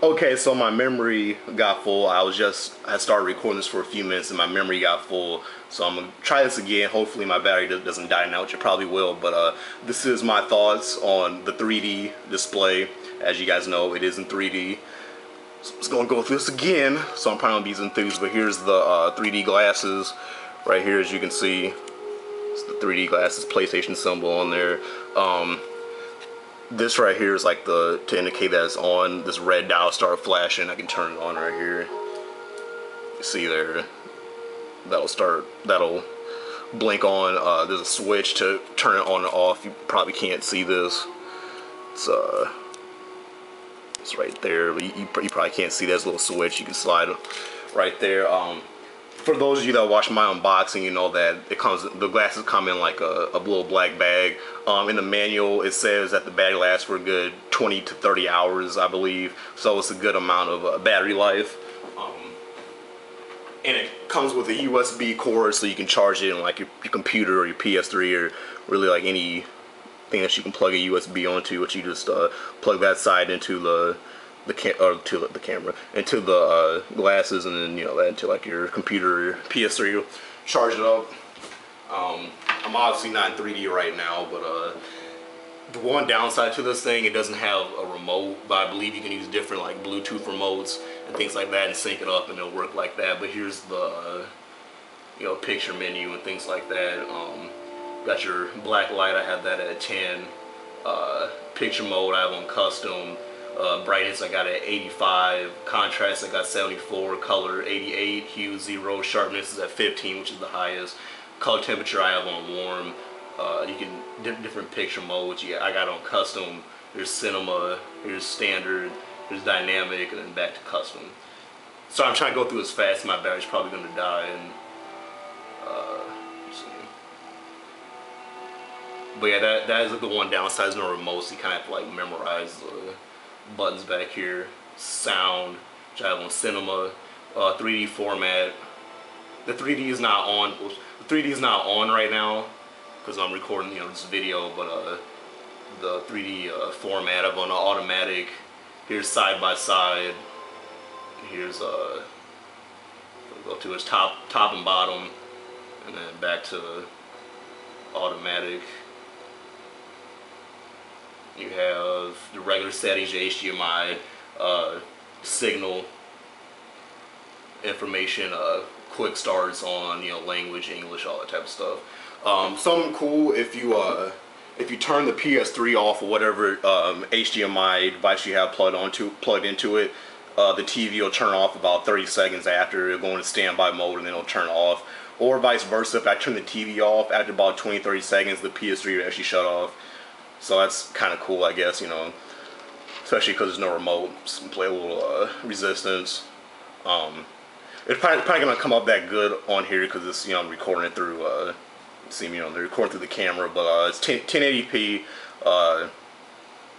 Okay, so my memory got full. I started recording this for a few minutes and my memory got full. So I'm gonna try this again. Hopefully my battery doesn't die now, which it probably will. But this is my thoughts on the 3D display. As you guys know, it is in 3D. So I'm just gonna go through this again. So I'm probably gonna be enthused. But here's the 3D glasses right here, as you can see. It's the 3D glasses PlayStation symbol on there. This right here is like to indicate that it's on. This red dial start flashing. I can turn it on right here. You see there, that'll blink on. There's a switch to turn it on and off. You probably can't see this. It's right there. You probably can't see that little switch. You can slide right there. For those of you that watch my unboxing, you know that the glasses come in like a little black bag. In the manual, it says that the battery lasts for a good 20 to 30 hours, I believe. So it's a good amount of battery life. And it comes with a USB cord, so you can charge it in like your computer or your PS3 or really like anything that you can plug a USB onto. Which you just plug that side into the camera, into the glasses, and then that into like your computer or your PS3. You'll charge it up. I'm obviously not in 3D right now, but the one downside to this thing, it doesn't have a remote, but I believe you can use different like Bluetooth remotes and things like that and sync it up and it'll work like that. But here's the picture menu and things like that. Got your black light, I have that at 10. Picture mode I have on custom. Brightness I got at 85, contrast I got 74, color 88, hue 0, sharpness is at 15, which is the highest. Color temperature I have on warm. You can different picture modes. I got on custom. There's cinema, here's standard, there's dynamic, and then back to custom. So I'm trying to go through as fast. My battery's probably gonna die. And but yeah, that is the one downside. There's no remote, so you kind of have to like memorize the buttons back here. Sound, which I have on cinema. 3D format. The 3D is not on. The 3D is not on right now because I'm recording this video. But the 3D format of on automatic. Here's side by side. Here's go to its top and bottom, and then back to automatic. You have the regular settings, your HDMI, signal, information, quick starts on language, English, all that type of stuff. Something cool if you turn the PS3 off or whatever HDMI device you have plugged into it, the TV will turn off about 30 seconds after. It'll go into standby mode and then it'll turn off. Or vice versa, if I turn the TV off after about 20-30 seconds, the PS3 will actually shut off. So that's kind of cool, I guess, especially because there's no remote. Just play a little Resistance. It's probably gonna come up that good on here because it's I'm recording it through they're recording through the camera, but it's 1080p.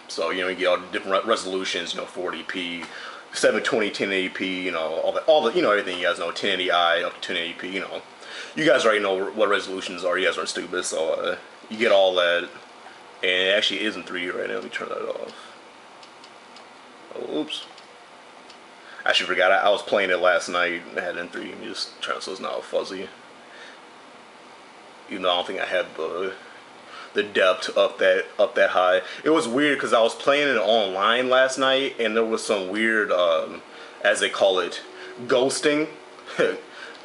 So you get all the different resolutions, 40p, 720, 1080p, all the everything you guys know, 1080i up to 1080p. You guys already know what resolutions are. You guys aren't stupid, so you get all that. And it actually is in 3D right now. Let me turn that off. Oh, oops. I actually forgot. I was playing it last night. I had it in 3D. Let me just turn it so it's not fuzzy. Even though I don't think I had the depth up that high. It was weird because I was playing it online last night, and there was some weird, as they call it, ghosting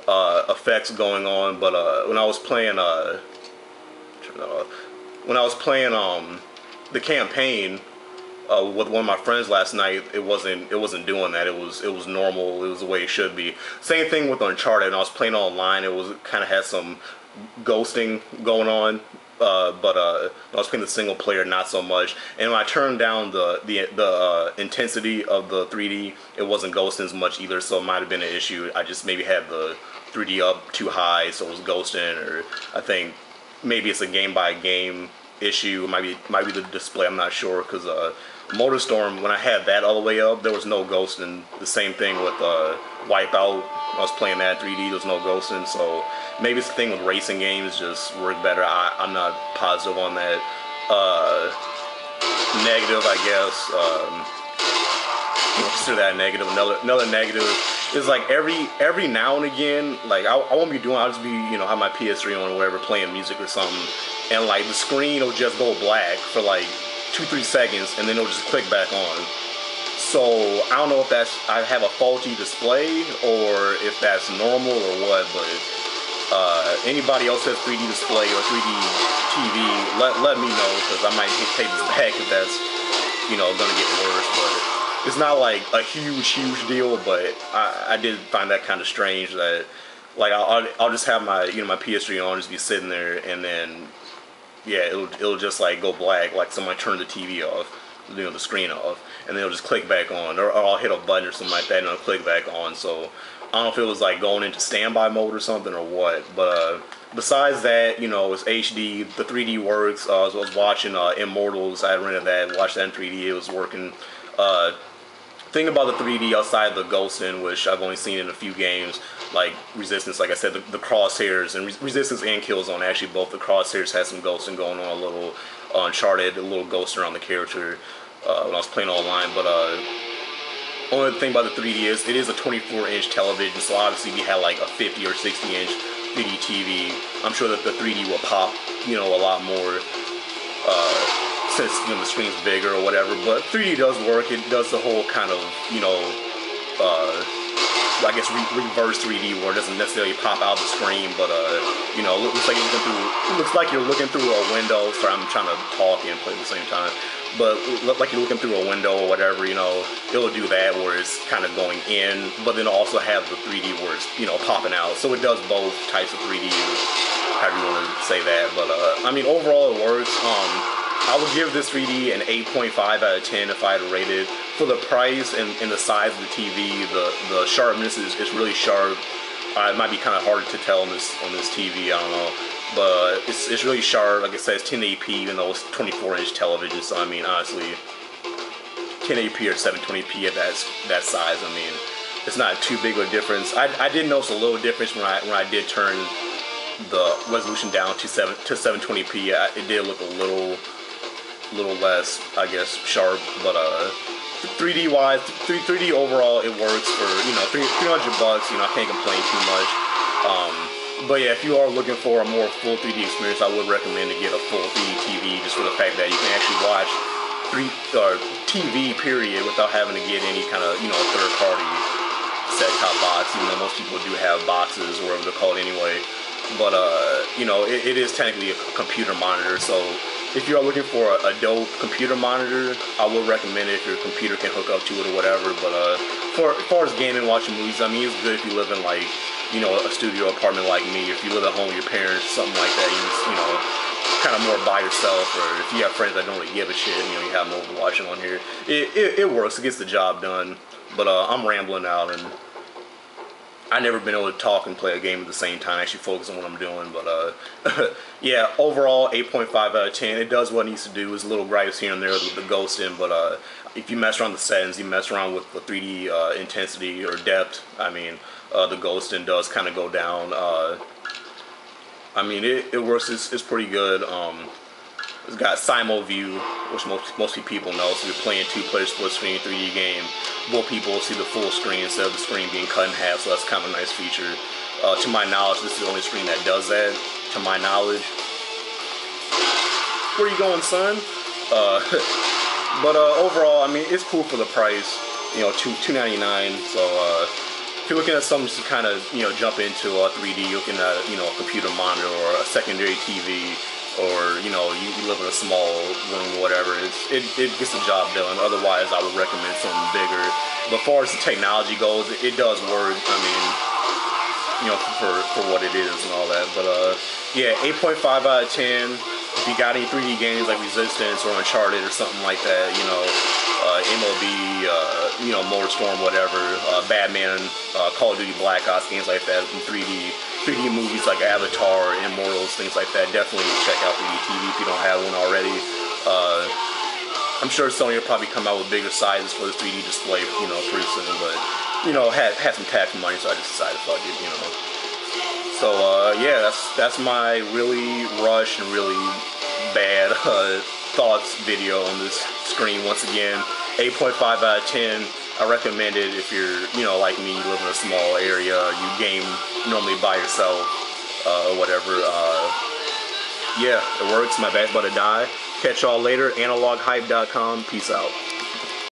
effects going on. But when I was playing, turn that off. When I was playing the campaign with one of my friends last night, it wasn't doing that. It was normal. It was the way it should be. Same thing with Uncharted. When I was playing online, it kind of had some ghosting going on. But when I was playing the single player, not so much. And when I turned down the intensity of the 3D, it wasn't ghosting as much either. So it might have been an issue. I just maybe had the 3D up too high, so it was ghosting. Or I think maybe it's a game by game issue. It might be the display. I'm not sure, because MotorStorm, when I had that all the way up, there was no ghosting. The same thing with Wipeout. I was playing that 3D. There was no ghosting. So maybe it's the thing with racing games just work better. I'm not positive on that. Negative, I guess. consider that a negative. Another negative is like every now and again, like I won't be doing. I'll just be have my PS3 on or whatever, playing music or something, and like the screen will just go black for like 2-3 seconds, and then it'll just click back on. So I don't know if I have a faulty display or if that's normal or what, but anybody else has 3D display or 3D TV, let me know, because I might take this back if that's gonna get worse. But it's not like a huge deal, but I did find that kind of strange that like I'll just have my my PS3 on, just be sitting there, and then yeah, it'll just like go black, like somebody turned the TV off, the screen off, and then it'll just click back on, or I'll hit a button or something like that and it'll click back on. So I don't know if it was like going into standby mode or something or what, but besides that, it's HD. The 3D works. I was watching Immortals. I rented that, watched that in 3D. It was working. Thing about the 3D outside the ghosting, which I've only seen in a few games, like Resistance, like I said, the crosshairs, and Resistance and Killzone, actually both the crosshairs had some ghosting going on, a little Uncharted, a little ghost around the character when I was playing online. But only thing about the 3D is it is a 24-inch television, so obviously we had like a 50 or 60-inch 3D TV. I'm sure that the 3D will pop, a lot more since the screen's bigger or whatever. But 3D does work. It does the whole kind of I guess reverse 3D where it doesn't necessarily pop out the screen, but looks like you're looking through a window. Sorry, I'm trying to talk and play at the same time. But look like you're looking through a window or whatever, it'll do that where it's kind of going in, but then also have the 3D where it's, popping out. So it does both types of 3D, however you want to say that. But I mean, overall it works. I would give this 3D an 8.5 out of 10 if I had to rate it. For the price and the size of the TV, the sharpness is really sharp. It might be kind of hard to tell on this TV, I don't know. But it's really sharp. Like I said, it's 1080p, even though it's 24-inch television. So I mean, honestly, 1080p or 720p at that size, I mean, it's not too big of a difference. I did notice a little difference when I did turn the resolution down to 720p. It did look a little less, I guess, sharp. But 3D wise, 3D overall, it works for $300. I can't complain too much. But yeah, if you are looking for a more full 3D experience, I would recommend to get a full 3D TV, just for the fact that you can actually watch TV period without having to get any kind of third-party set-top box. Even though most people do have boxes, or whatever they're called anyway. But it is technically a computer monitor. So if you are looking for a dope computer monitor, I would recommend it if your computer can hook up to it or whatever. But as far as gaming, watching movies, I mean, it's good if you live in like a studio apartment like me. If you live at home with your parents, something like that, you kind of more by yourself, or if you have friends that don't really give a shit, you have them over watching on here. It works. It gets the job done. But I'm rambling out, and I've never been able to talk and play a game at the same time, actually focus on what I'm doing. But yeah, overall 8.5 out of 10. It does what it needs to do. There's little gripes here and there with the ghosting, but if you mess around the settings, you mess around with the 3D intensity or depth, I mean, the ghosting does kind of go down. I mean, it works. It's pretty good. It's got Simo View, which most people know. So you're playing two-player split screen 3D game. Both people will see the full screen instead of the screen being cut in half. So that's kind of a nice feature. To my knowledge, this is the only screen that does that. To my knowledge. Where you going, son? But overall, I mean, it's cool for the price. $2.99. So if you're looking at something to kind of jump into 3D, you're looking at a computer monitor or a secondary TV, or you live in a small room or whatever, it gets the job done. Otherwise, I would recommend something bigger. But as far as the technology goes, it does work. I mean, for what it is and all that. But yeah, 8.5 out of 10. If you got any 3D games like Resistance or Uncharted or something like that, MLB, Motorstorm, whatever, Batman, Call of Duty Black Ops, games like that, and 3D movies like Avatar, Immortals, things like that, definitely check out 3D TV if you don't have one already. I'm sure Sony will probably come out with bigger sizes for the 3D display, pretty soon, but, had some tax money, so I just decided fuck it, So, yeah, that's my really rushed and really bad thoughts video on this screen. Once again, 8.5 out of 10. I recommend it if you're, you know, like me, you live in a small area, you game normally by yourself, whatever. Yeah, it works. My bat's about to die. Catch y'all later. Analoghype.com. Peace out.